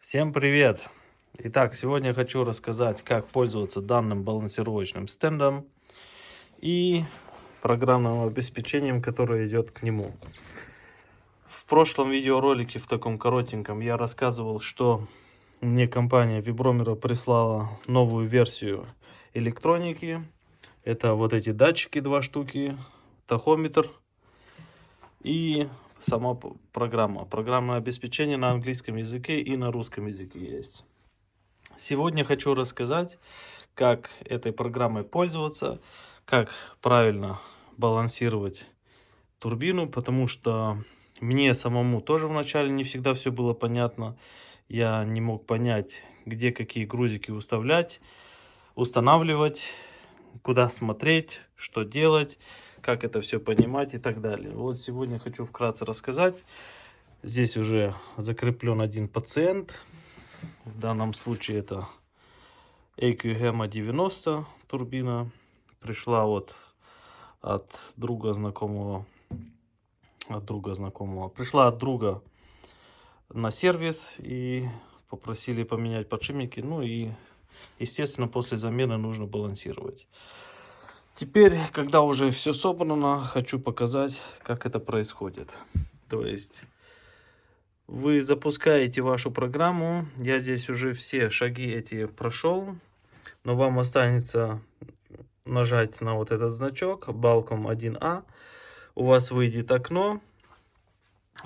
Всем привет! Итак, сегодня я хочу рассказать, как пользоваться данным балансировочным стендом и программным обеспечением, которое идет к нему. В прошлом видеоролике, в таком коротеньком, я рассказывал, что мне компания Vibromer прислала новую версию электроники. Это вот эти датчики, 2 штуки, тахометр и сама программа. Программное обеспечение на английском языке и на русском языке есть. Сегодня хочу рассказать, как этой программой пользоваться, как правильно балансировать турбину, потому что мне самому тоже вначале не всегда все было понятно. Я не мог понять, где какие грузики устанавливать, куда смотреть, что делать, как это все понимать и так далее. Вот сегодня хочу вкратце рассказать. Здесь уже закреплен один пациент. В данном случае это AQ 90 турбина. Пришла вот от друга знакомого. Пришла от друга на сервис и попросили поменять подшипники. Ну и, естественно, после замены нужно балансировать. Теперь, когда уже все собрано, хочу показать, как это происходит. То есть вы запускаете вашу программу. Я здесь уже все шаги эти прошел. Но вам останется нажать на вот этот значок Balcom 1А. У вас выйдет окно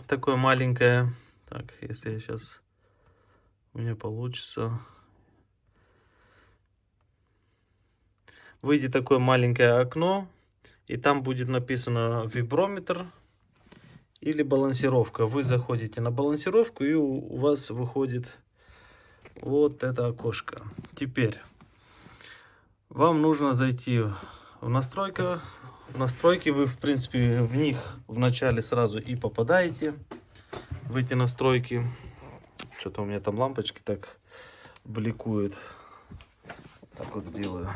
такое маленькое. Так, если я сейчас у меня получится. Выйдет такое маленькое окно, и там будет написано виброметр или балансировка. Вы заходите на балансировку, и у вас выходит вот это окошко. Теперь вам нужно зайти в настройках. В настройки вы, в принципе, в них вначале сразу и попадаете, в эти настройки. Что-то у меня там лампочки так бликуют. Так вот сделаю.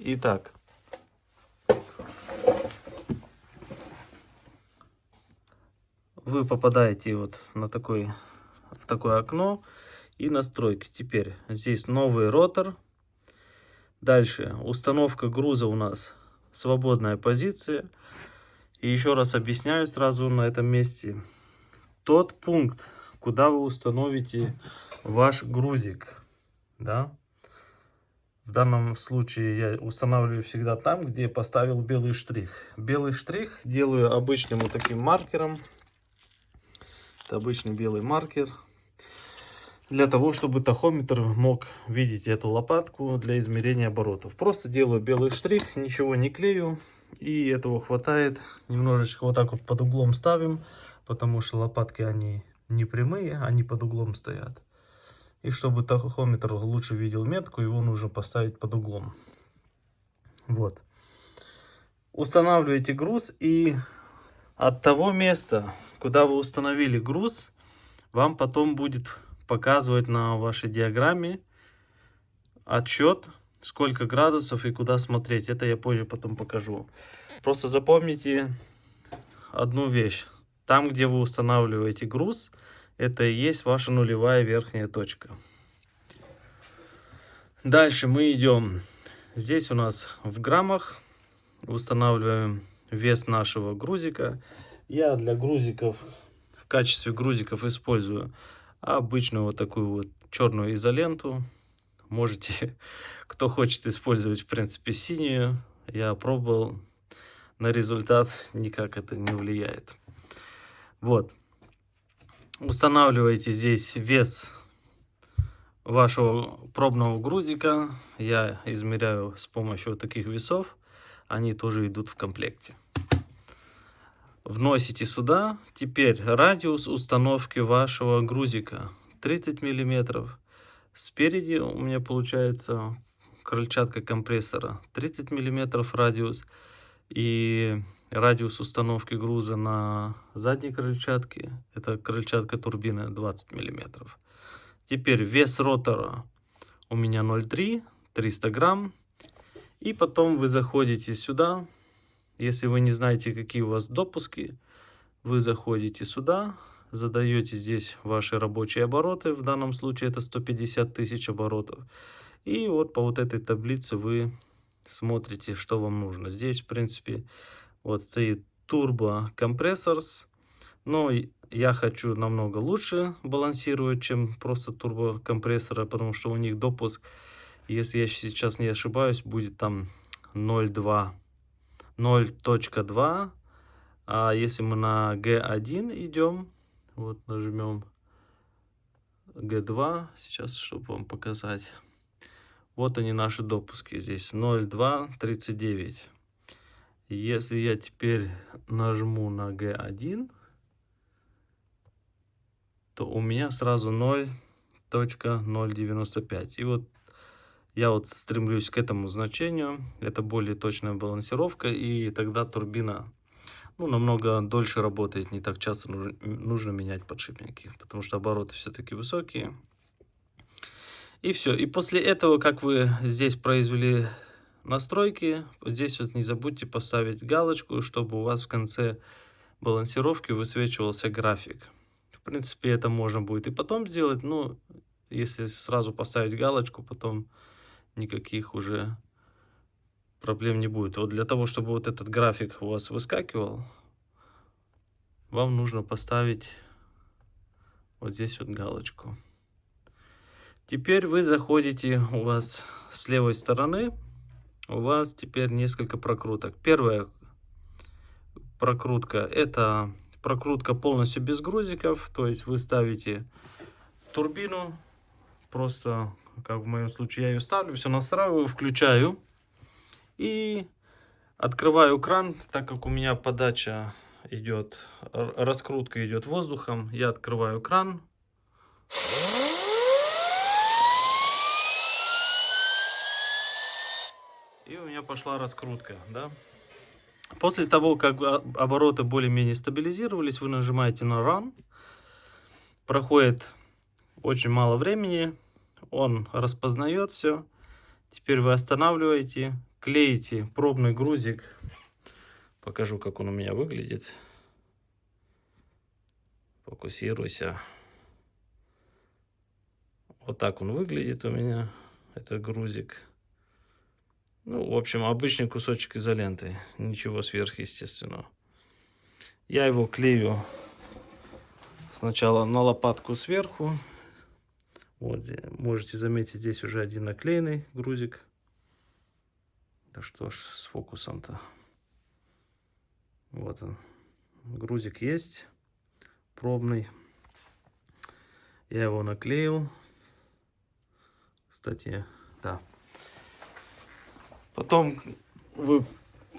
Итак, вы попадаете вот в такое окно и настройки. Теперь здесь новый ротор. Дальше установка груза у нас свободная позиция. И еще раз объясняю сразу на этом месте. Тот пункт, куда вы установите ваш грузик, да? В данном случае я устанавливаю всегда там, где поставил белый штрих. Белый штрих делаю обычным вот таким маркером. Это обычный белый маркер. Для того, чтобы тахометр мог видеть эту лопатку для измерения оборотов. Просто делаю белый штрих, ничего не клею. И этого хватает. Немножечко вот так вот под углом ставим. Потому что лопатки они не прямые, они под углом стоят. И чтобы тахометр лучше видел метку, его нужно поставить под углом. Вот. Устанавливаете груз, и от того места, куда вы установили груз, вам потом будет показывать на вашей диаграмме отчет, сколько градусов и куда смотреть. Это я позже потом покажу. Просто запомните одну вещь. Там, где вы устанавливаете груз, это и есть ваша нулевая верхняя точка. Дальше мы идем. Здесь у нас в граммах устанавливаем вес нашего грузика. Я для грузиков, в качестве грузиков использую обычную вот такую вот черную изоленту. Можете, кто хочет использовать, в принципе, синюю. Я пробовал, на результат никак это не влияет. Вот. Устанавливаете здесь вес вашего пробного грузика. Я измеряю с помощью вот таких весов. Они тоже идут в комплекте. Вносите сюда. Теперь радиус установки вашего грузика 30 мм. Спереди у меня получается крыльчатка компрессора 30 мм радиус. И радиус установки груза на задней крыльчатке, это крыльчатка турбины, 20 мм. Теперь вес ротора у меня 0,3, 300 грамм. И потом вы заходите сюда. Если вы не знаете, какие у вас допуски, вы заходите сюда. задаете здесь ваши рабочие обороты, в данном случае это 150 тысяч оборотов. И вот по вот этой таблице вы смотрите, что вам нужно. Здесь, в принципе, вот стоит Turbo Compressors, но я хочу намного лучше балансировать, чем просто турбокомпрессоры, потому что у них допуск, если я сейчас не ошибаюсь, будет там 0,2, 0.2. А если мы на G1 идем, вот нажмем G2, сейчас, чтобы вам показать. Вот они, наши допуски здесь, 0.239. Если я теперь нажму на G1, то у меня сразу 0.095. И вот я вот стремлюсь к этому значению. Это более точная балансировка, и тогда турбина, ну, намного дольше работает, не так часто нужно менять подшипники, потому что обороты все-таки высокие. И все. И после этого, как вы здесь произвели настройки, вот здесь вот не забудьте поставить галочку, чтобы у вас в конце балансировки высвечивался график. В принципе, это можно будет и потом сделать, но если сразу поставить галочку, потом никаких уже проблем не будет. Вот для того, чтобы вот этот график у вас выскакивал, вам нужно поставить вот здесь вот галочку. Теперь вы заходите, у вас с левой стороны, у вас теперь несколько прокруток. Первая прокрутка — это прокрутка полностью без грузиков, то есть вы ставите турбину, просто, как в моем случае, я ее ставлю, все настраиваю, включаю и открываю кран, так как у меня подача идет, раскрутка идет воздухом, я открываю кран. И у меня пошла раскрутка, да. После того, как обороты более-менее стабилизировались, вы нажимаете на Run. Проходит очень мало времени, он распознает все. Теперь вы останавливаете, клеите пробный грузик. Покажу, как он у меня выглядит. Фокусируйся. Вот так он выглядит у меня, этот грузик. Ну, в общем, обычный кусочек изоленты, ничего сверхъестественного. Я его клею сначала на лопатку сверху. Вот, можете заметить, здесь уже один наклеенный грузик. Да что ж с фокусом-то. Вот он. Грузик есть, пробный. Я его наклеил. Кстати, да. Потом вы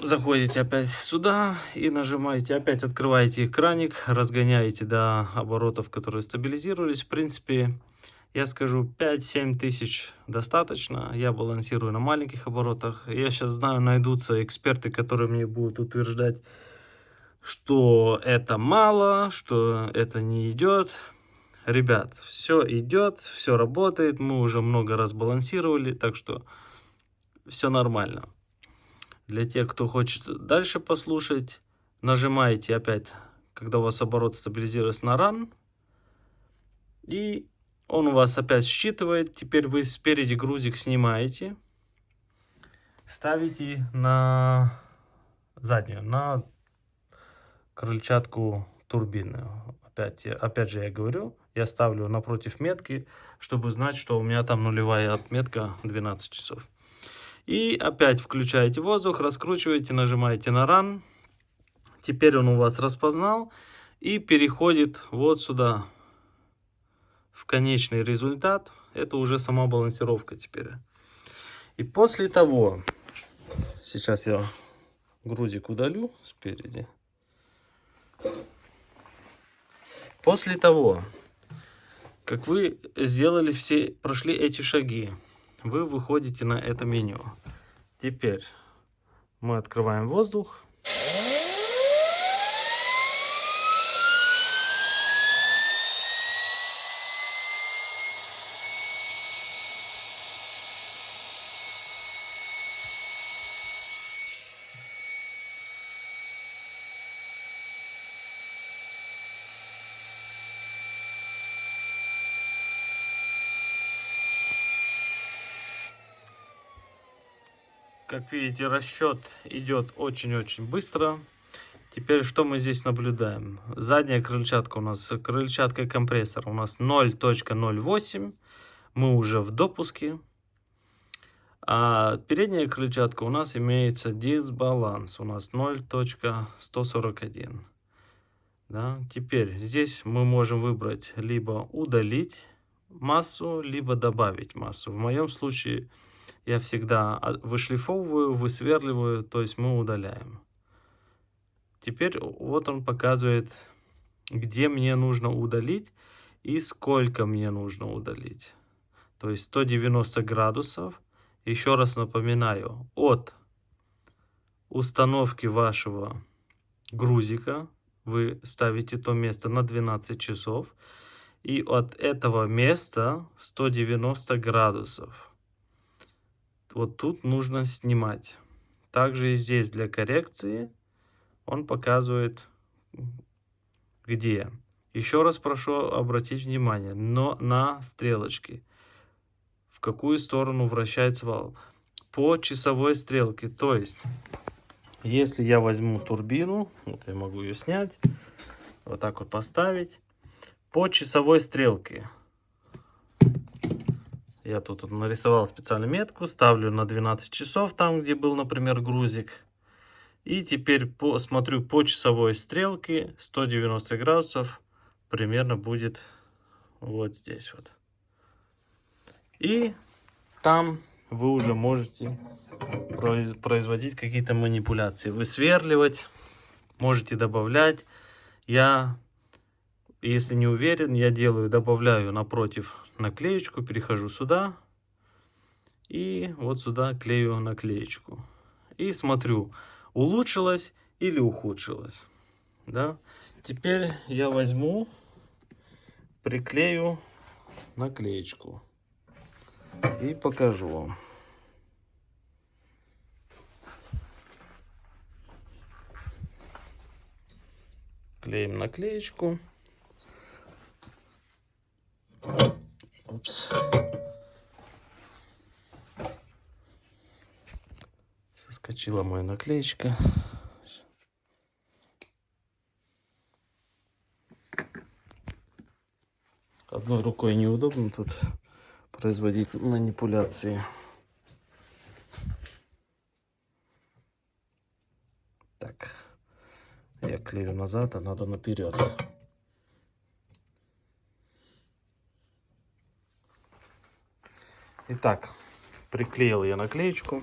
заходите опять сюда и нажимаете, опять открываете краник, разгоняете до оборотов, которые стабилизировались. В принципе, я скажу, 5-7 тысяч достаточно. Я балансирую на маленьких оборотах. Я сейчас знаю, найдутся эксперты, которые мне будут утверждать, что это мало, что это не идет. Ребят, все идет, все работает. Мы уже много раз балансировали, так что все нормально. Для тех, кто хочет дальше послушать, нажимаете опять, когда у вас оборот стабилизируется, на Run. И он у вас опять считывает. Теперь вы спереди грузик снимаете. Ставите на заднюю, на крыльчатку турбины. Опять же я говорю, я ставлю напротив метки, чтобы знать, что у меня там нулевая отметка 12 часов. И опять включаете воздух, раскручиваете, нажимаете на Run. Теперь он у вас распознал и переходит вот сюда, в конечный результат. Это уже сама балансировка теперь. И после того, сейчас я грузик удалю спереди. После того, как вы сделали прошли эти шаги, вы выходите на это меню. Теперь мы открываем воздух. Как видите, расчет идет очень-очень быстро. Теперь что мы здесь наблюдаем? Задняя крыльчатка у нас, крыльчатка компрессора у нас 0.08. Мы уже в допуске. А передняя крыльчатка у нас имеется дисбаланс. У нас 0.141. Да? Теперь здесь мы можем выбрать либо удалить массу, либо добавить массу. В моем случае я всегда вышлифовываю, высверливаю, то есть мы удаляем. Теперь вот он показывает, где мне нужно удалить и сколько мне нужно удалить. То есть 190 градусов. Еще раз напоминаю, от установки вашего грузика вы ставите то место на 12 часов. И от этого места 190 градусов. Вот тут нужно снимать. Также и здесь для коррекции он показывает, где. Еще раз прошу обратить внимание на стрелочки. В какую сторону вращается вал. По часовой стрелке. То есть, если я возьму турбину, вот я могу ее снять, вот так вот поставить. По часовой стрелке. Я тут нарисовал специальную метку, ставлю на 12 часов, там где был, например, грузик. И теперь смотрю по часовой стрелке, 190 градусов примерно будет вот здесь вот. И там вы уже можете производить какие-то манипуляции, высверливать, можете добавлять. Я, если не уверен, я добавляю напротив наклеечку, перехожу сюда и вот сюда клею наклеечку. И смотрю, улучшилось или ухудшилось. Да? Теперь я возьму, приклею наклеечку и покажу вам. Клеим наклеечку. Упс. Соскочила моя наклеечка. Одной рукой неудобно тут производить манипуляции. Так, я клею назад, а надо наперед. Итак, приклеил я наклеечку.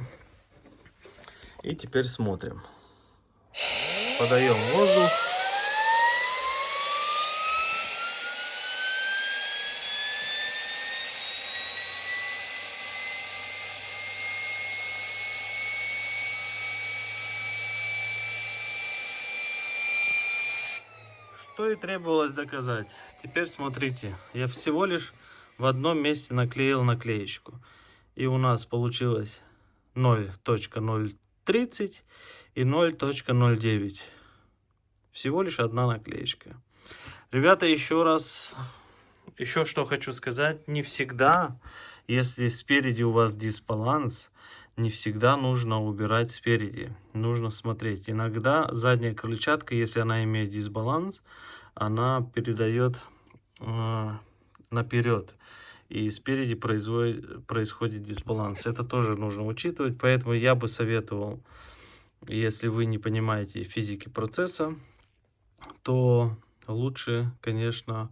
И теперь смотрим. Подаем воздух. Что и требовалось доказать. Теперь смотрите, я всего лишь в одном месте наклеил наклеечку. И у нас получилось 0.030 и 0.09. Всего лишь одна наклеечка. Ребята, еще что хочу сказать. Не всегда, если спереди у вас дисбаланс, не всегда нужно убирать спереди. Нужно смотреть. Иногда задняя крыльчатка, если она имеет дисбаланс, она передает наперед. И спереди происходит дисбаланс. Это тоже нужно учитывать. Поэтому я бы советовал, если вы не понимаете физики процесса, то лучше, конечно,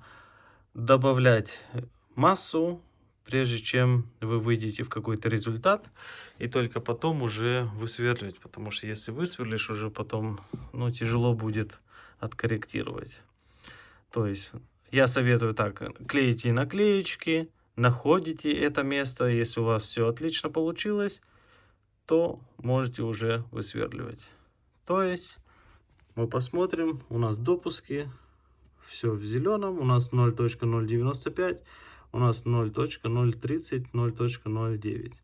добавлять массу, прежде чем вы выйдете в какой-то результат, и только потом уже высверлить. Потому что если высверлишь, уже потом тяжело будет откорректировать. То есть я советую так: клеите наклеечки, находите это место. Если у вас все отлично получилось, то можете уже высверливать. То есть мы посмотрим, у нас допуски, все в зеленом, у нас 0.095, у нас 0.030, 0.09.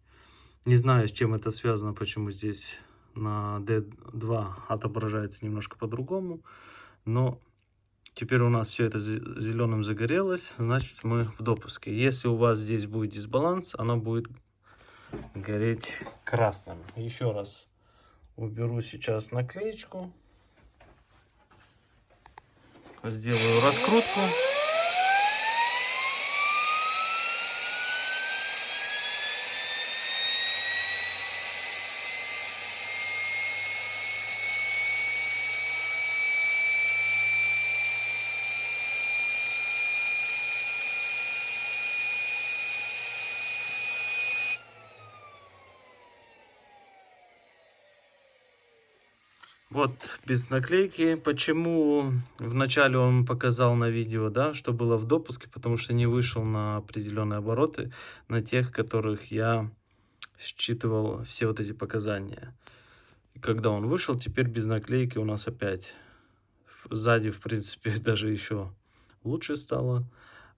Не знаю, с чем это связано, почему здесь на D2 отображается немножко по-другому, но теперь у нас все это зеленым загорелось, значит мы в допуске. Если у вас здесь будет дисбаланс, оно будет гореть красным. Еще раз уберу сейчас наклеечку. Сделаю раскрутку. Вот без наклейки. Почему вначале он показал на видео, да, что было в допуске, потому что не вышел на определенные обороты, на тех, которых я считывал все вот эти показания. И когда он вышел, теперь без наклейки у нас опять. Сзади, в принципе, даже еще лучше стало.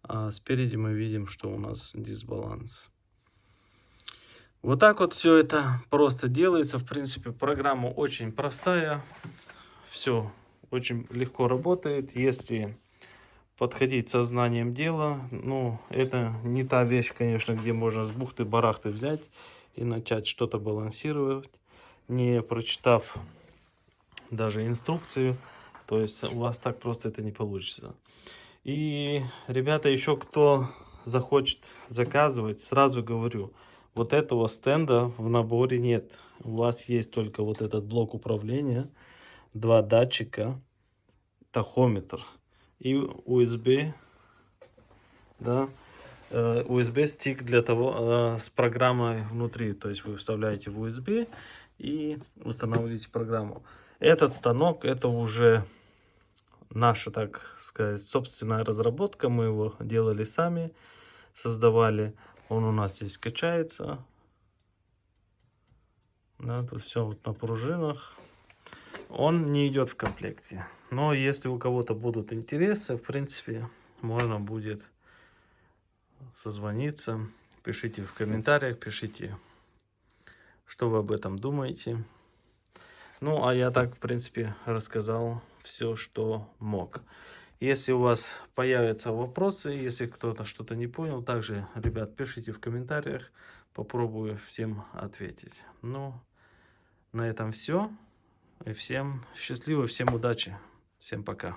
А спереди мы видим, что у нас дисбаланс. Вот так вот все это просто делается. В принципе, программа очень простая. Все очень легко работает, если подходить со знанием дела. Ну, это не та вещь, конечно, где можно с бухты-барахты взять и начать что-то балансировать, не прочитав даже инструкцию. То есть у вас так просто это не получится. И, ребята, еще кто захочет заказывать, сразу говорю, вот этого стенда в наборе нет. У вас есть только вот этот блок управления, 2 датчика, тахометр и USB, да, USB стик для того, с программой внутри. То есть вы вставляете в USB и устанавливаете программу. Этот станок, это уже наша, так сказать, собственная разработка. Мы его делали сами, создавали. Он у нас здесь качается. Да, тут все вот на пружинах. Он не идет в комплекте. Но если у кого-то будут интересы, в принципе, можно будет созвониться. Пишите в комментариях, пишите, что вы об этом думаете. Ну, а я так, в принципе, рассказал все, что мог. Если у вас появятся вопросы, если кто-то что-то не понял, также, ребят, пишите в комментариях. Попробую всем ответить. Ну, на этом все. И всем счастливо, всем удачи. Всем пока.